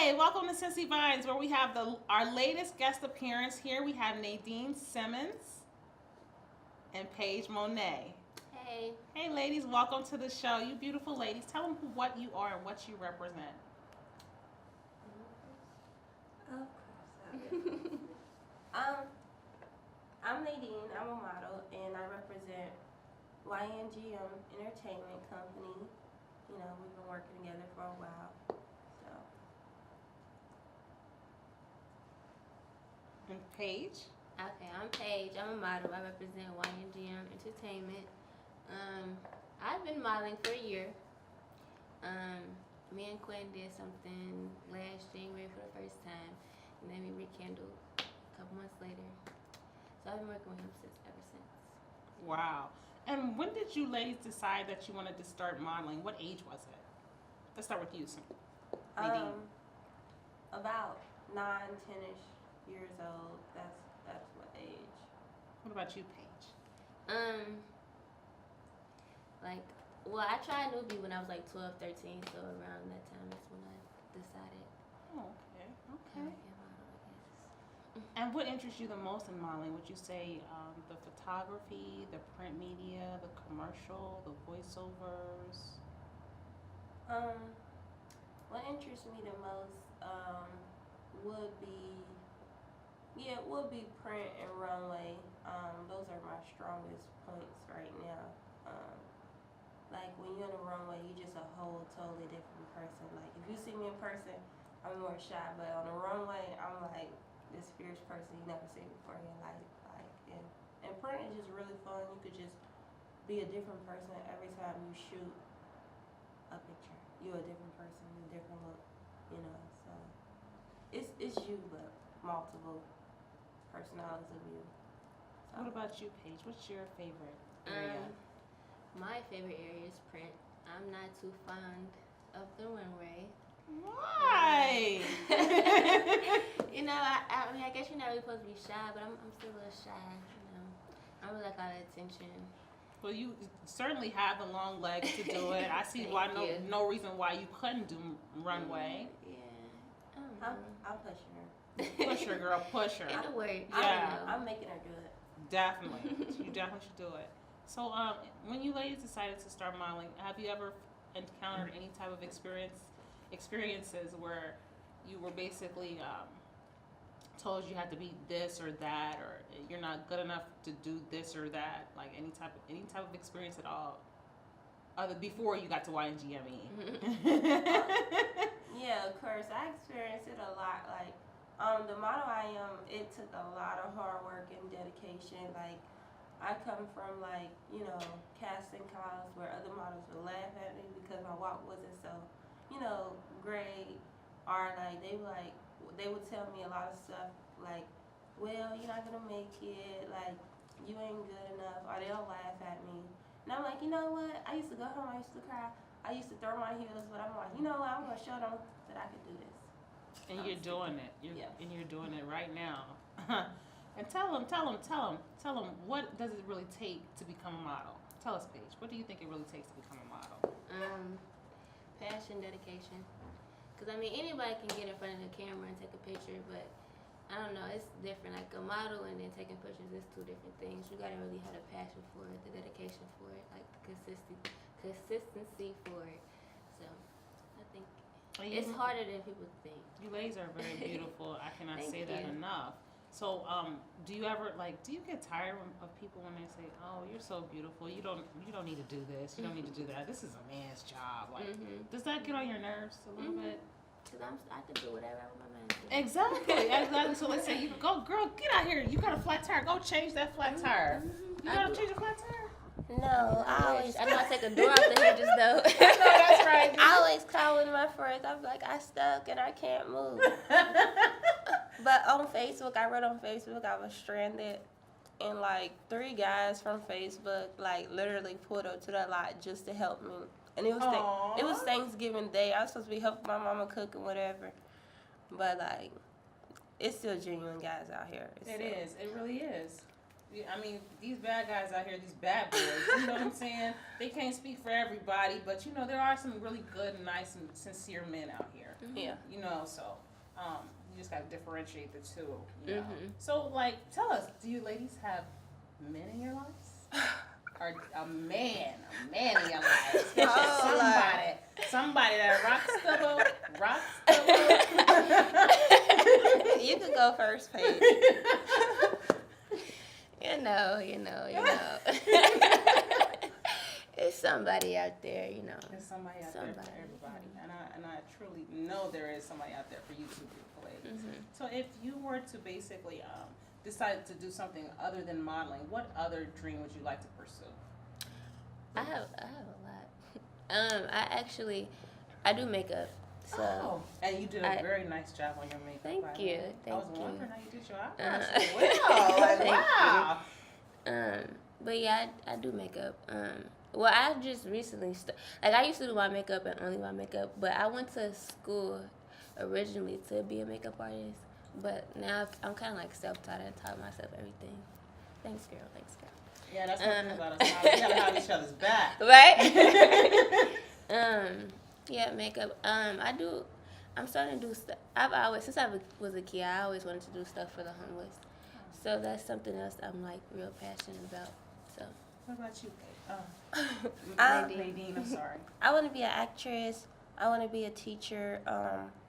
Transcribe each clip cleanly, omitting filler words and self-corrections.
Hi, welcome to Cincy Vines, where we have our latest guest appearance here. We have Nadine Simmons and Paige Monet. Hey. Hey, ladies, welcome to the show. You beautiful ladies, tell them what you are and what you represent. Of course. um, I'm Nadine. I'm a model, and I represent YNGM Entertainment Company. You know, we've been working together for a while. So, And Paige? Okay, I'm Paige. I'm a model. I represent YNGM Entertainment. I've been modeling for a year. Me and Quinn did something last January for the first time, and then we rekindled a couple months later. So I've been working with him ever since. Wow. And when did you ladies decide that you wanted to start modeling? What age was it? Let's start with you, Nadine. About 9, 10-ish years old. That's what age. What about you, Paige? I tried newbie when I was like 12, 13, so around that time that's when I decided Oh, okay. I Okay. would be a model, I guess. And what interests you the most in modeling? Would you say the photography, the print media, the commercial, the voiceovers? What interests me the most would be print and runway. Those are my strongest points right now. Like when you're on the runway, you're just a whole totally different person. Like if you see me in person, I'm more shy, but on the runway, I'm like this fierce person you never seen before in your life. And print is just really fun. You could just be a different person every time you shoot a picture. You're a different person, a different look, you know. So it's you, but multiple personalities of you. So, What about you, Paige? What's your favorite area? My favorite area is print. I'm not too fond of the runway. Why? You know, I mean, I guess you're not really supposed to be shy, but I'm still a little shy. You know, I really like all the attention. Well, you certainly have the long legs to do it. I see why Thank you. no reason why you couldn't do runway. Yeah. I don't know. I'm pushing her. Push her, girl, push her. It'll work. Yeah. I'm making her do it. Definitely. You definitely should do it. So, when you ladies decided to start modeling, have you ever encountered any type of experiences where you were basically told you had to be this or that, or you're not good enough to do this or that? Like any type of experience at all, other before you got to YNGME? Yeah, of course. I experienced it a lot. Like, the model I am, it took a lot of hard work and dedication. Like, I come from like, you know, casting calls where other models would laugh at me because my walk wasn't so, you know, great. Or like they would tell me a lot of stuff like, well, you're not gonna make it, like you ain't good enough, or they'll laugh at me. And I'm like, you know what? I used to go home, I used to cry, I used to throw my heels, but I'm like, you know what? I'm gonna show them that I can do this. And you're doing it. Yeah. And you're doing it right now. And tell them, what does it really take to become a model? Tell us, Paige. What do you think it really takes to become a model? Passion, dedication. Because, I mean, anybody can get in front of the camera and take a picture, but I don't know, it's different. Like a model and then taking pictures is two different things. You gotta really have a passion for it, the dedication for it, like the consistency for it. So, I think it's harder than people think. You ladies are very beautiful. I cannot Thank say that you. enough. So, do you get tired of people when they say, "Oh, you're so beautiful. You don't need to do this. You don't need to do that. This is a man's job." Like, does that get on your nerves a little bit? Because I can do whatever I want my mind to. Exactly. So let's say you go, girl, get out here. You got a flat tire. Go change that flat tire. You gotta change a flat tire. No, I know I take a door out the hinges though. I know that's right. I always call one of my friends. I'm like, I stuck and I can't move. But on Facebook, I wrote on Facebook I was stranded, and like 3 guys from Facebook like literally pulled up to the lot just to help me. And it was it was Thanksgiving Day. I was supposed to be helping my mama cook and whatever. But like, it's still genuine guys out here. It is. It really is. I mean, these bad guys out here, these bad boys, you know what I'm saying? They can't speak for everybody, but, you know, there are some really good, nice, and sincere men out here. Yeah. You know, so you just gotta differentiate the two. You know? Mhm. So, like, tell us, do you ladies have men in your lives? Or a man in your lives? Oh, somebody that rocks the boat. You could go first, Paige. You know. It's somebody out there, you know. There's somebody out there for everybody, and I truly know there is somebody out there for you two beautiful ladies. Mhm. So if you were to basically decide to do something other than modeling, what other dream would you like to pursue? I have a lot. I do makeup. So And you did a very nice job on your makeup. Thank by the you, way. thank I was you. wondering how you did your eyebrows. Thank Wow. but yeah, I do makeup. Well, I just recently I used to do my makeup and only my makeup, but I went to school originally to be a makeup artist. But now I'm kind of like self-taught and taught myself everything. Thanks, girl. Yeah, that's one thing about us. We gotta have each other's back. Right? Yeah, makeup. I'm starting to do stuff. Since I was a kid, I always wanted to do stuff for the homeless. So that's something else I'm like real passionate about. So. What about you, Kate? Nadine, I'm sorry. I want to be an actress. I want to be a teacher.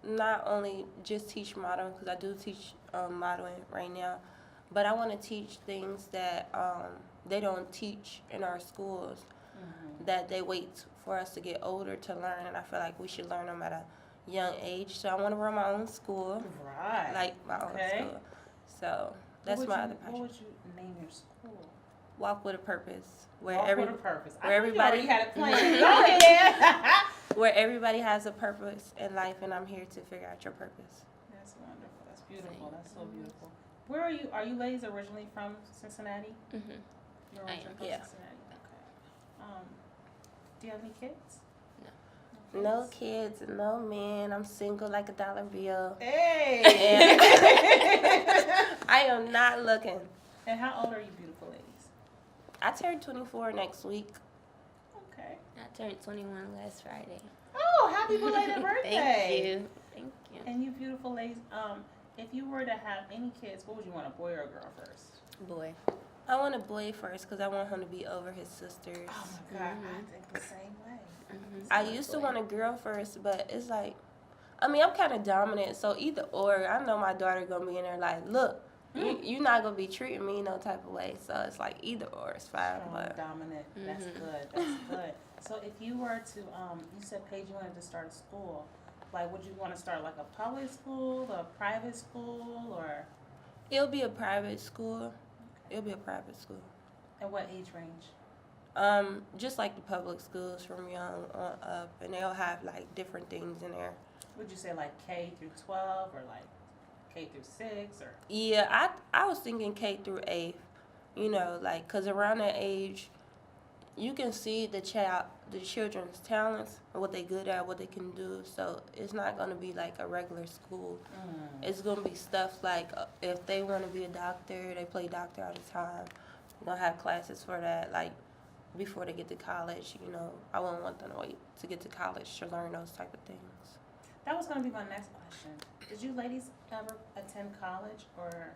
Not only just teach modeling, because I do teach modeling right now, but I want to teach things that they don't teach in our schools, that they wait for us to get older to learn, and I feel like we should learn them at a young age. So I want to run my own school, Right. like my own school. So that's my other passion. What would you name your school? Walk with a Purpose, where Walk with a purpose. where everybody had it planned. Go ahead. where everybody has a purpose in life, and I'm here to figure out your purpose. That's wonderful. That's beautiful. That's so beautiful. Where are you? Are you ladies originally from Cincinnati? Mhm. You're I am. originally from Yeah. Cincinnati. Okay. Do you have any kids? No kids, no men. I'm single like a dollar bill. Hey. I am not looking. And how old are you, beautiful ladies? I turned 24 next week. Okay. I turned 21 last Friday. Oh, happy belated birthday! Thank you. And you, beautiful ladies. If you were to have any kids, what would you want, a boy or a girl first? Boy. I want a boy first because I want him to be over his sisters. Oh my God, I think the same way. I used to want a girl first, but it's like, I mean, I'm kind of dominant, so either or. I know my daughter gonna be in there like, look, you're not gonna be treating me no type of way. So it's like either or, it's fine. Strong, But dominant. That's good. That's good. So if you were to, you said, Paige, you wanted to start a school. Like, would you want to start like a public school, a private school, or? it'll be a private school. It'll be a private school. At what age range? Just like the public schools from young on up, and they'll have like different things in there. Would you say like K through 12 or like K through 6 or? Yeah, I was thinking K through 8th, you know, like, cause around that age, you can see the children's talents, and what they good at, what they can do. So it's not gonna be like a regular school. It's gonna be stuff like if they want to be a doctor, they play doctor all the time. We're gonna have classes for that, like before they get to college. You know, I wouldn't want them to wait to get to college to learn those type of things. That was going to be my next question. Did you ladies ever attend college, or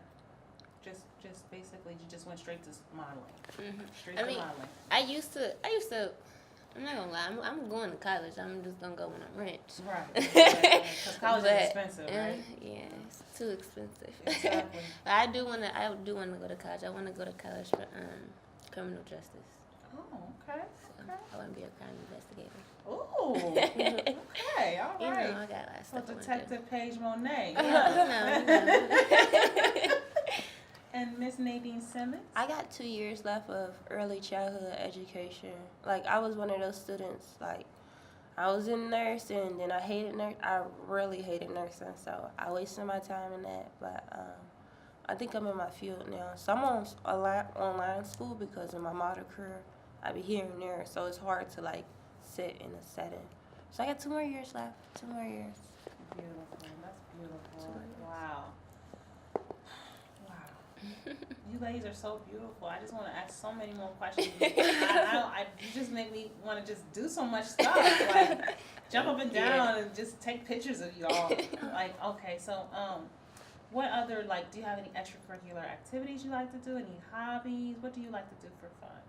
just basically you just went straight to modeling? Straight to modeling. I used to. I'm not gonna lie. I'm going to college. I'm just gonna go when I'm rich. Right. Because college is expensive, right? Yeah, it's too expensive. Exactly. But I do want to go to college. I want to go to college for criminal justice. Oh, okay. So I want to be a crime investigator. Ooh. Okay. All You right. know, I got a lot of So stuff I wanna do. Detective Paige Monet. You know. And Miss Nadine Simmons. I got 2 years left of early childhood education. Like, I was one of those students, like, I was in nursing, then I hated nursing. I really hated nursing, so I wasted my time in that. But I think I'm in my field now. So I'm on online school because of my model career. I be here and there, so it's hard to, like, sit in a setting. So I got 2 more years left. 2 more years. Beautiful. That's beautiful. 2 years. Wow. You ladies are so beautiful. I just want to ask so many more questions. You just make me want to just do so much stuff. Like, jump up and down and just take pictures of y'all. Like, okay, so what other, like, do you have any extracurricular activities you like to do? Any hobbies? What do you like to do for fun?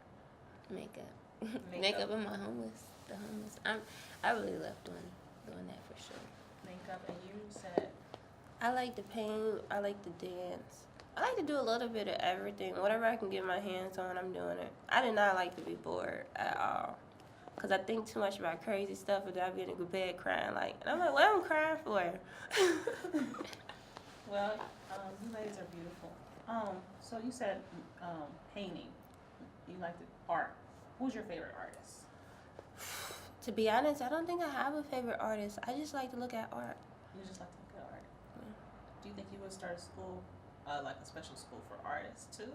Makeup. Makeup. Makeup and the homeless. I really love doing that for sure. Makeup, and you said I like to paint. I like to dance. I like to do a little bit of everything. Whatever I can get my hands on, I'm doing it. I do not like to be bored at all. Because I think too much about crazy stuff and then I get in bed crying. Like, and I'm like, what am I crying for? well, you ladies are beautiful. So you said painting. You like the art. Who's your favorite artist? To be honest, I don't think I have a favorite artist. I just like to look at art. You just like to look at art. Yeah. Do you think you would start a school, like a special school for artists too?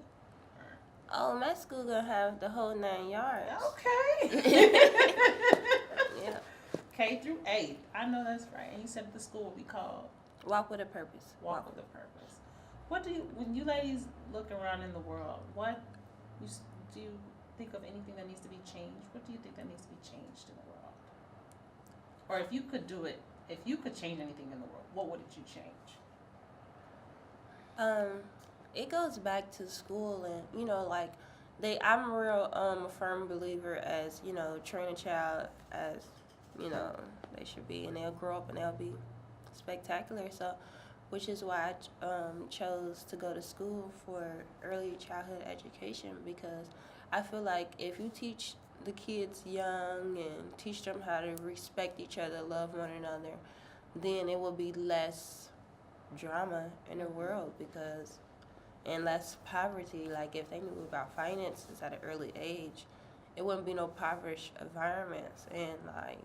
Or? Oh, my school gonna have the whole 9 yards. Okay. Yeah. K through 8. I know that's right. And you said the school will be called Walk with a purpose. Walk with a Purpose. What do you, when you ladies look around in the world, what do you think of anything that needs to be changed? What do you think that needs to be changed in the world? Or if you could do it, if you could change anything in the world, what would you change? It goes back to school and, you know, like, I'm a real, a firm believer as, you know, train a child as, you know, they should be, and they'll grow up and they'll be spectacular. So, which is why I chose to go to school for early childhood education, because I feel like if you teach the kids young and teach them how to respect each other, love one another, then it will be less drama in the world, because and less poverty. Like, if they knew about finances at an early age, it wouldn't be no impoverished environments and like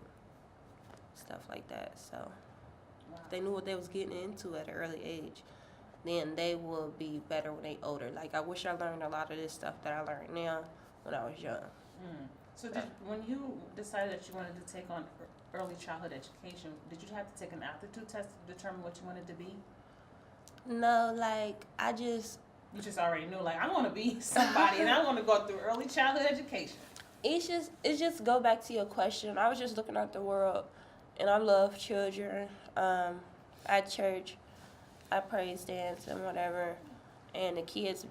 stuff like that. So Wow. if they knew what they was getting into at an early age, then they will be better when they older. Like, I wish I learned a lot of this stuff that I learned now when I was young. So when you decided that you wanted to take on early childhood education, did you have to take an aptitude test to determine what you wanted to be? No, like, You just already knew, like, I want to be somebody and I want to go through early childhood education. it's just go back to your question. I was just looking at the world, and I love children. At church, I praise dance and whatever, and the kids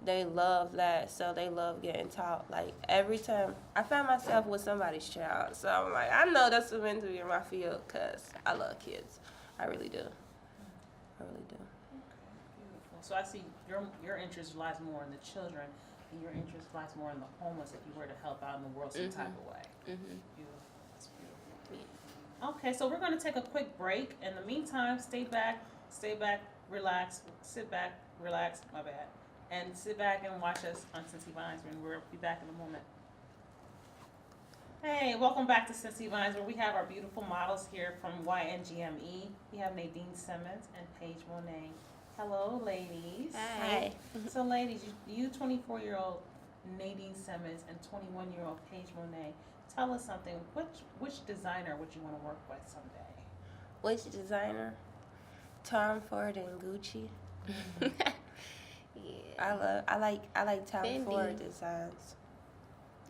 they love that, so they love getting taught. Like, every time I find myself with somebody's child, so I'm like, I know that's meant to be in my field, because I love kids. I really do. I really do. Beautiful. So I see your interest lies more in the children, and your interest lies more in the homeless if you were to help out in the world some type of way. Mm-hmm. Beautiful. That's beautiful. Okay, so we're going to take a quick break. In the meantime, stay back, relax, sit back, relax, my bad, and sit back and watch us on Cincy Vines, and we'll be back in a moment. Hey, welcome back to Cincy Vines, where we have our beautiful models here from YNGME. We have Nadine Simmons and Paige Monet. Hello, ladies. Hi. So, ladies, you 24-year-old Nadine Simmons and 21-year-old Paige Monet, tell us something. Which designer would you want to work with someday? Which designer? Tom Ford and Gucci. Yeah. I like Tom Fendi. Ford designs.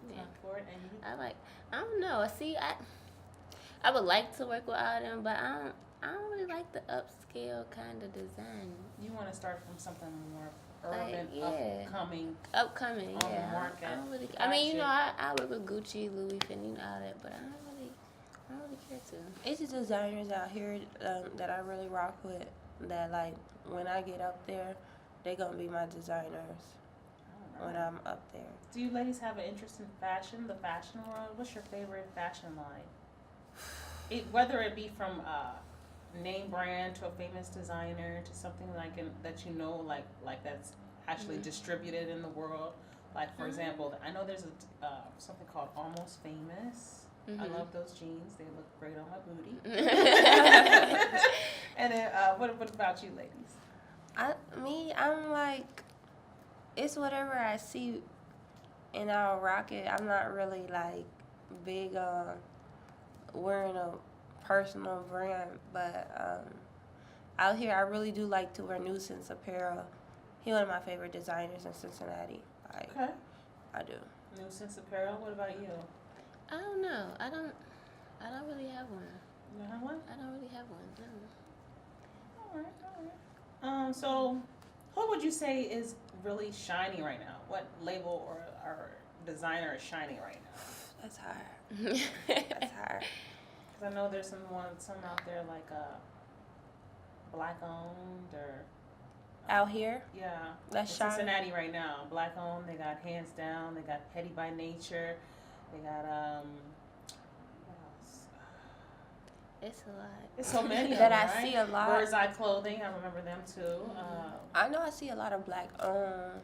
Yeah. Tom Ford and you? I don't know. See, I would like to work with all them, but I don't really like the upscale kind of design. You want to start from something more Like, urban, yeah. On Upcoming, the yeah. market. I don't really. I mean, you know, Gotcha. I work with Gucci, Louis, Fendi, and all that, but I don't really care to. It's just designers out here that I really rock with. That, like, when I get up there, they gonna be my designers when I'm up there. Do you ladies have an interest in fashion, the fashion world? What's your favorite fashion line? Whether it be from name brand to a famous designer to something like that you know, like that's actually distributed in the world. Like, for example, I know there's something called Almost Famous. I love those jeans. They look great on my booty. And then, what about you, ladies? I'm like, it's whatever I see and I'll rock it. I'm not really like big on wearing a personal brand, but out here I really do like to wear Nuisance Apparel. He's one of my favorite designers in Cincinnati. Like, Okay. I do. Nuisance Apparel. What about you? I don't know. I I don't really have one. You have one? I don't really have one. No. All right. So, who would you say is really shining right now? What label or designer is shining right now? That's hard. That's hard. Because I know there's some out there like black owned or Out here, yeah. that's In shining. Cincinnati right now, black owned. They got Hands Down. They got Petty by Nature. They got what else? It's a lot. It's so many That of them, I right? see a lot. Bird's Eye Clothing. I remember them too. I know I see a lot of black owned.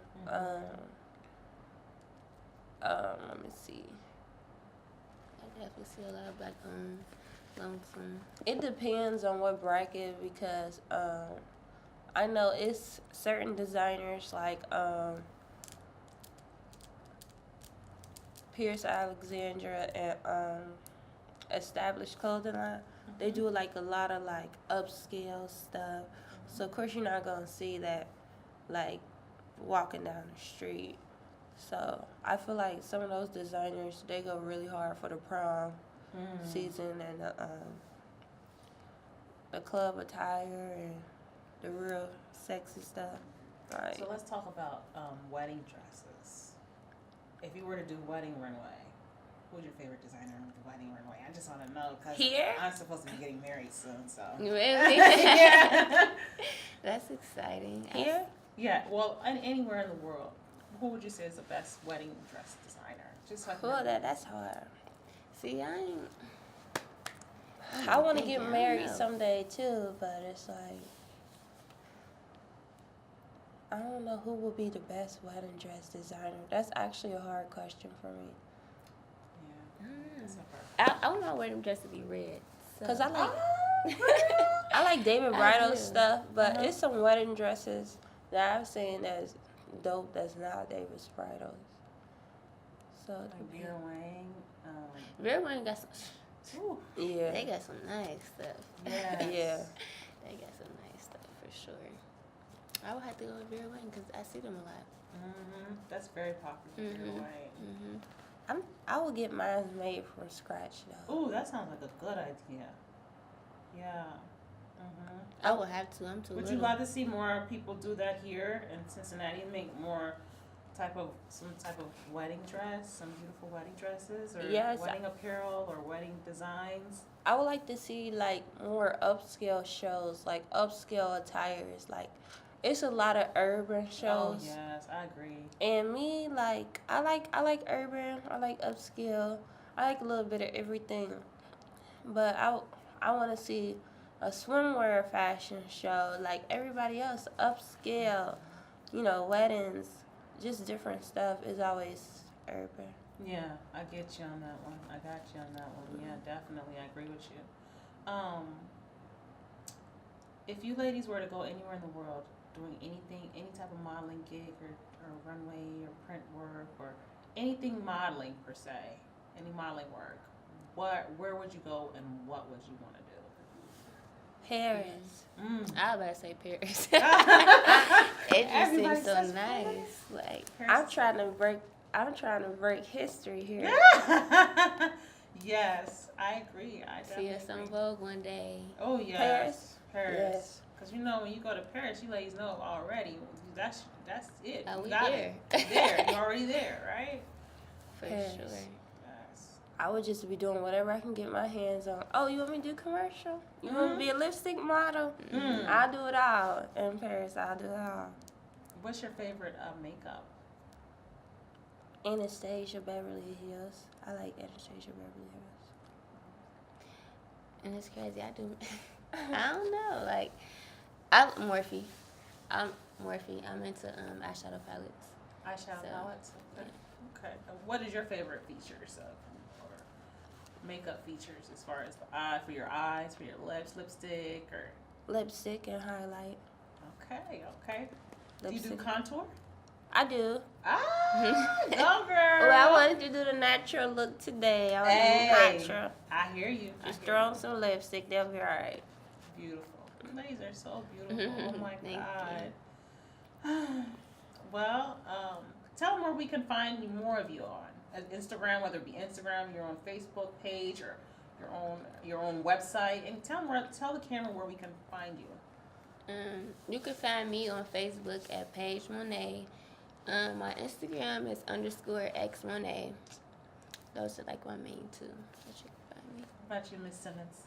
Let me see. I definitely see a lot of black lonesome. It depends on what bracket because I know it's certain designers like Pierce Alexandra and Established Clothing Line. They do like a lot of like upscale stuff. So of course you're not gonna see that like walking down the street. So I feel like some of those designers they go really hard for the prom season and the club attire and the real sexy stuff. Like So let's talk about wedding dresses. If you were to do wedding runway, who's your favorite designer of the wedding runway? I just want to know because Here? I'm supposed to be getting married soon, so. Really? Yeah. That's exciting. here, Yeah. Well, anywhere in the world, who would you say is the best wedding dress designer? Just so I can cool. That's hard. See, I ain't. I want to thinking, get I married don't know. someday too, but it's like I don't know who will be the best wedding dress designer. That's actually a hard question for me. Yeah. That's a perfect. I want my wedding dress to be red. So. Cause I like Oh, I like David I Bridal do. stuff, but Uh-huh. it's some wedding dresses that I've seen that's dope. That's not David Bridal. So like Vera Wang. Vera Wang got some. Ooh, yeah, They got some nice stuff. yes. yeah. They got some nice stuff for sure. I would have to go with Vera Wang because I see them a lot. That's very popular. Vera Wang. I will get mine made from scratch though. Ooh, that sounds like a good idea. Yeah. I would have to. I'm too Would little. you like to see more people do that here in Cincinnati? Make more some type of wedding dress, some beautiful wedding dresses, or Yes. wedding apparel, or wedding designs. I would like to see like more upscale shows, like upscale attires. Like it's a lot of urban shows. Oh yes, I agree. And me, like I like urban, I like upscale, I like a little bit of everything. But I want to see a swimwear fashion show like everybody else, upscale, weddings, just different stuff is always urban. Yeah, I get you on that one. Yeah, definitely, I agree with you. If you ladies were to go anywhere in the world doing anything, any type of modeling gig or runway or print work or anything modeling per se, any modeling work, where would you go and what would you want to do? Paris. I was about to say Paris. Mm. It just Everybody seems so says nice. Paris. Like, I'm trying to break history here. Yes, I agree. I see definitely us on agree. Vogue one day. Oh yes, Paris? Paris. Yes. Because when you go to Paris, you ladies know already. That's it. Oh, You we got there. it. There, you're already there, right? For Paris. sure. Yes. I would just be doing whatever I can get my hands on. Oh, you want me to do commercial? You want me to be a lipstick model? Mm. I'll do it all. In Paris, I'll do it all. What's your favorite makeup? Anastasia Beverly Hills. I like Anastasia Beverly Hills. And it's crazy. I do. I don't know. Like, I'm Morphe. I'm into eyeshadow palettes. Eyeshadow So, palettes. Okay. What is your favorite features or makeup features as far as for your eyes, for your lips, lipstick, or? Lipstick and highlight. Okay. Do you do Lipstick. contour? I do. Ah, go girl. Well, I wanted to do the natural look today. I want Hey. to do natural. I hear you. Just throw on some lipstick. They'll be all right. Beautiful. You ladies are so beautiful. Oh my Thank God. Well, tell them where we can find more of you on Instagram, whether it be Instagram, your own Facebook page, or your own website, and tell the camera where we can find you. You can find me on Facebook at Paige Monet. My Instagram is _X1A. Those are like my main two that you can find me. How about you, Miss Simmons?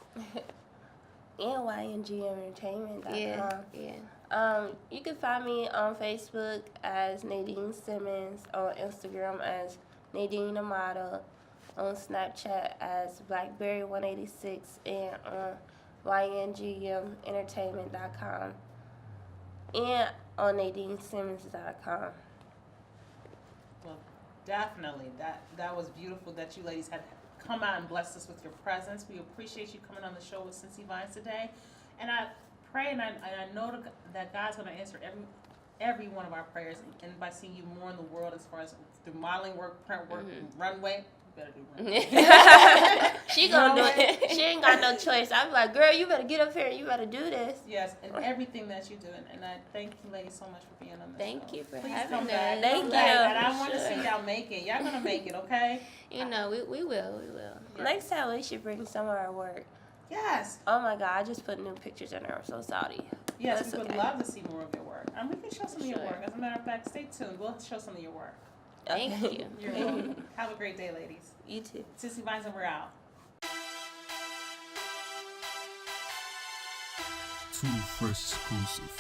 NYNGentertainment.com. Yeah. You can find me on Facebook as Nadine Simmons, on Instagram as Nadine the Model, on Snapchat as Blackberry186, and on YNGentertainment.com, and on NadineSimmons.com. Well, definitely. That was beautiful that you ladies had come out and blessed us with your presence. We appreciate you coming on the show with Cincy Vines today. And I pray and I know that God's going to answer every one of our prayers, and by seeing you more in the world as far as through modeling work, print work, runway. You better do runway. She gonna do it. She ain't got no choice. I'm like, girl, you better get up here and you better do this. Yes, and everything that you do. And I thank you ladies so much for being on this Thank show. you for Please having come us. back. Thank Come you. back. And I For want to sure. see y'all make it. Y'all gonna make it, okay? You know, we will. Next time we should bring some of our work. Yes. Oh my God, I just put new pictures in there. I'm so sorry. Yes, That's we would okay. love to see more of your work. And we can show some of your Sure. work. As a matter of fact, stay tuned. We'll show some of your work. Thank you. You're welcome. Have a great day, ladies. You too. Cincy Vines, and we're out. Too Fresh exclusive.